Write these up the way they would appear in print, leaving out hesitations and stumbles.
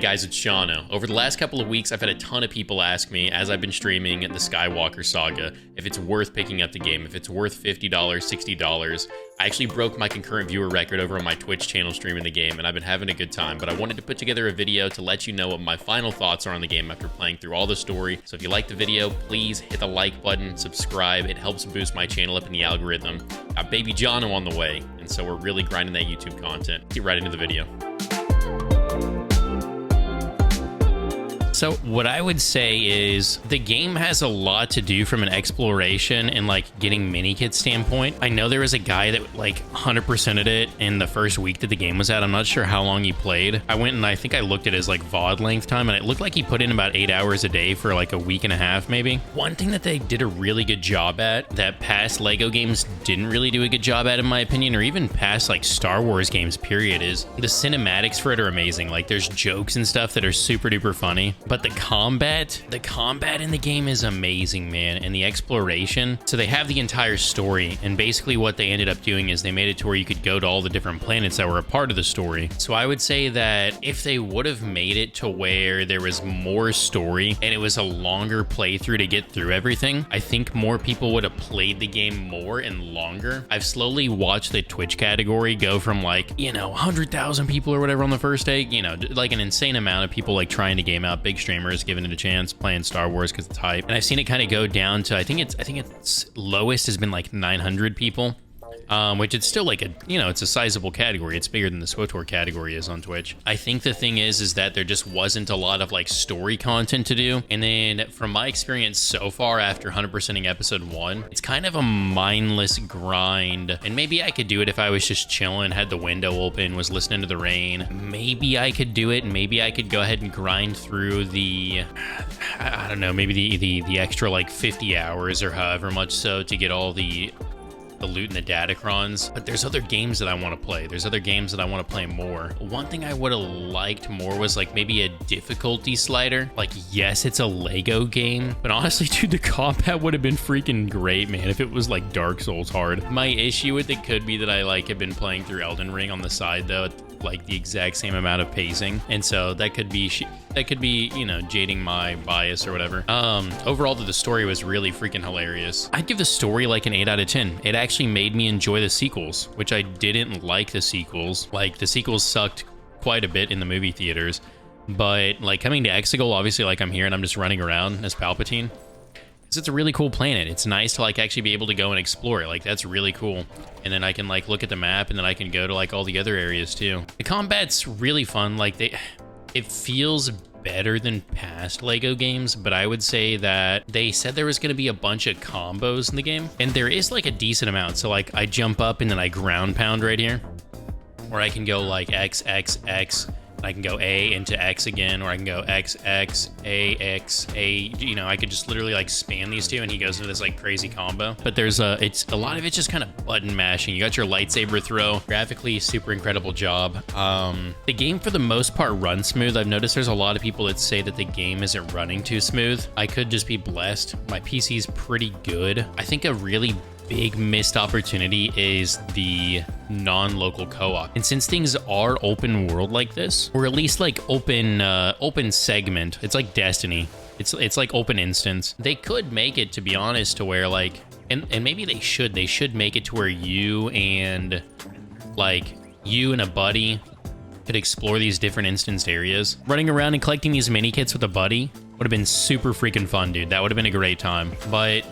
guys, it's Johno. Over the last couple of weeks, I've had a ton of people ask me, as I've been streaming the Skywalker Saga, if it's worth picking up the game, if it's worth $50, $60. I actually broke my concurrent viewer record over on my Twitch channel streaming the game, and I've been having a good time, but I wanted to put together a video to let you know what my final thoughts are on the game after playing through all the story. So if you like the video, please hit the like button, subscribe. It helps boost my channel up in the algorithm. Got baby Johno on the way, and so we're really grinding that YouTube content. Get right into the video. So what I would say is the game has a lot to do from an exploration and like getting mini kit standpoint. I know there was a guy that like 100%ed it in the first week that the game was out. I'm not sure how long he played. I went and I think I looked at his like VOD length time, and it looked like he put in about 8 hours a day for like a week and a half maybe. One thing that they did a really good job at that past Lego games didn't really do a good job at, in my opinion, or even past like Star Wars games period, is the cinematics for it are amazing. Like there's jokes and stuff that are super duper funny. But the combat in the game is amazing, man, and the exploration. So they have the entire story, and basically what they ended up doing is they made it to where you could go to all the different planets that were a part of the story. So I would say that if they would have made it to where there was more story and it was a longer playthrough to get through everything, I think more people would have played the game more and longer. I've slowly watched the Twitch category go from like, 100,000 people or whatever on the first day, like an insane amount of people like trying to game out, big streamers giving it a chance, playing Star Wars because it's hype. And I've seen it kind of go down to, I think its lowest has been like 900 people. Which it's still like it's a sizable category. It's bigger than the SWTOR category is on Twitch. I think the thing is that there just wasn't a lot of like story content to do. And then from my experience so far after 100%ing episode 1, it's kind of a mindless grind. And maybe I could do it if I was just chilling, had the window open, was listening to the rain. Maybe I could do it. Maybe I could go ahead and grind through the, I don't know, maybe the extra like 50 hours or however much so to get all the loot and the datacrons. But there's other games that I want to play. There's other games that I want to play more. One thing I would have liked more was like maybe a difficulty slider. Like, yes, it's a Lego game, but honestly, dude, the combat would have been freaking great, man, if it was like Dark Souls hard. My issue with it could be that I like have been playing through Elden Ring on the side though, like the exact same amount of pacing, and so that could be jading my bias or whatever. Overall the story was really freaking hilarious. I'd give the story like an 8 out of 10. It actually made me enjoy the sequels, which I didn't like the sequels. Like the sequels sucked quite a bit in the movie theaters, but like coming to Exegol, obviously like I'm here and I'm just running around as Palpatine. It's a really cool planet. It's nice to like actually be able to go and explore it. Like that's really cool. And then I can like look at the map, and then I can go to like all the other areas too. The combat's really fun. Like it feels better than past Lego games, but I would say that they said there was going to be a bunch of combos in the game, and there is like a decent amount. So like I jump up and then I ground pound right here, or I can go like X, X, X. I can go A into X again, or I can go X, X, A, X, A. I could just literally like span these two, and he goes into this like crazy combo. But there's it's a lot of it's just kind of button mashing. You got your lightsaber throw. Graphically, super incredible job. The game for the most part runs smooth. I've noticed there's a lot of people that say that the game isn't running too smooth. I could just be blessed. My PC's pretty good. I think a really big missed opportunity is the non-local co-op, and since things are open world like this, or at least like open segment, it's like Destiny, it's like open instance, they could make it, to be honest, to where like and maybe they should make it to where you and a buddy could explore these different instanced areas. Running around and collecting these mini kits with a buddy would have been super freaking fun, dude. That would have been a great time. But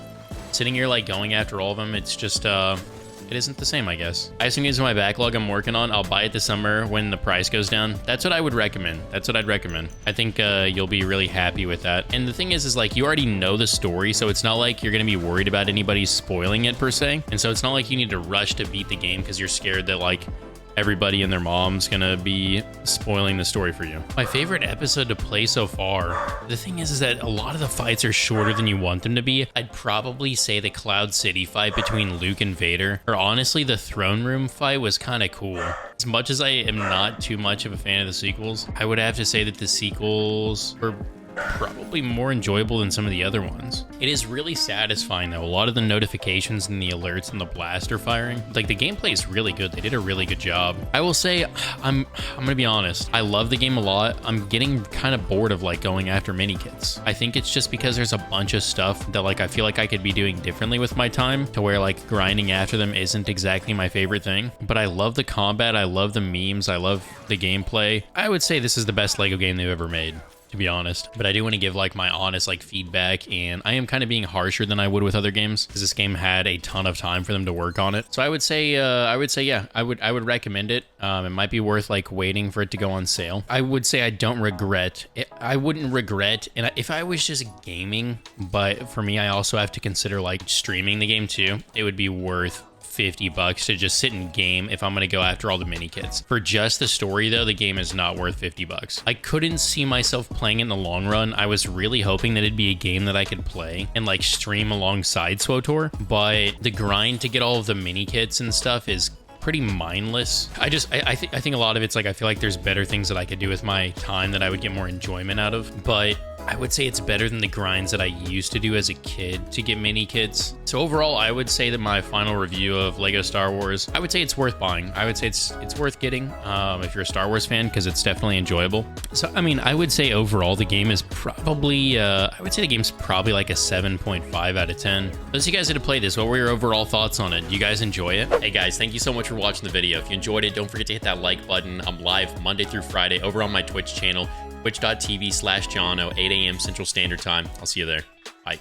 sitting here like going after all of them, it's just it isn't the same, I guess. I have some games in my backlog I'm working on. I'll buy it this summer when the price goes down. That's what I would recommend. That's what I'd recommend. I think you'll be really happy with that. And the thing is like you already know the story, so it's not like you're gonna be worried about anybody spoiling it per se. And so it's not like you need to rush to beat the game because you're scared that like everybody and their mom's gonna be spoiling the story for you. My favorite episode to play so far, the thing is that a lot of the fights are shorter than you want them to be. I'd probably say the Cloud City fight between Luke and Vader, or honestly the throne room fight, was kind of cool. As much as I am not too much of a fan of the sequels, I would have to say that the sequels were probably more enjoyable than some of the other ones. It is really satisfying though. A lot of the notifications and the alerts and the blaster firing, like the gameplay is really good. They did a really good job. I will say, I'm gonna be honest, I love the game a lot. I'm getting kind of bored of like going after mini kits. I think it's just because there's a bunch of stuff that like I feel like I could be doing differently with my time, to where like grinding after them isn't exactly my favorite thing. But I love the combat, I love the memes, I love the gameplay. I would say this is the best Lego game they've ever made, to be honest. But I do want to give like my honest like feedback, and I am kind of being harsher than I would with other games, because this game had a ton of time for them to work on it. So I would say yeah, I would recommend it. It might be worth like waiting for it to go on sale. I would say I don't regret it. I wouldn't regret, and if I was just gaming, but for me, I also have to consider like streaming the game too. It would be worth $50 to just sit and game if I'm gonna go after all the mini kits. For just the story though, the game is not worth $50. I couldn't see myself playing it in the long run. I was really hoping that it'd be a game that I could play and like stream alongside SWTOR, but the grind to get all of the mini kits and stuff is pretty mindless. I think a lot of it's like I feel like there's better things that I could do with my time that I would get more enjoyment out of, but I would say it's better than the grinds that I used to do as a kid to get mini kits. So overall, I would say that my final review of Lego Star Wars, I would say it's worth buying. I would say it's worth getting if you're a Star Wars fan, because it's definitely enjoyable. So I mean, I would say overall the game is probably I would say the game's probably like a 7.5 out of 10. Those of you guys that have played this, what were your overall thoughts on it? Do you guys enjoy it? Hey guys, thank you so much for watching the video. If you enjoyed it, don't forget to hit that like button. I'm live Monday through Friday over on my Twitch channel, twitch.tv/Johno, 8 a.m. Central Standard Time. I'll see you there. Bye.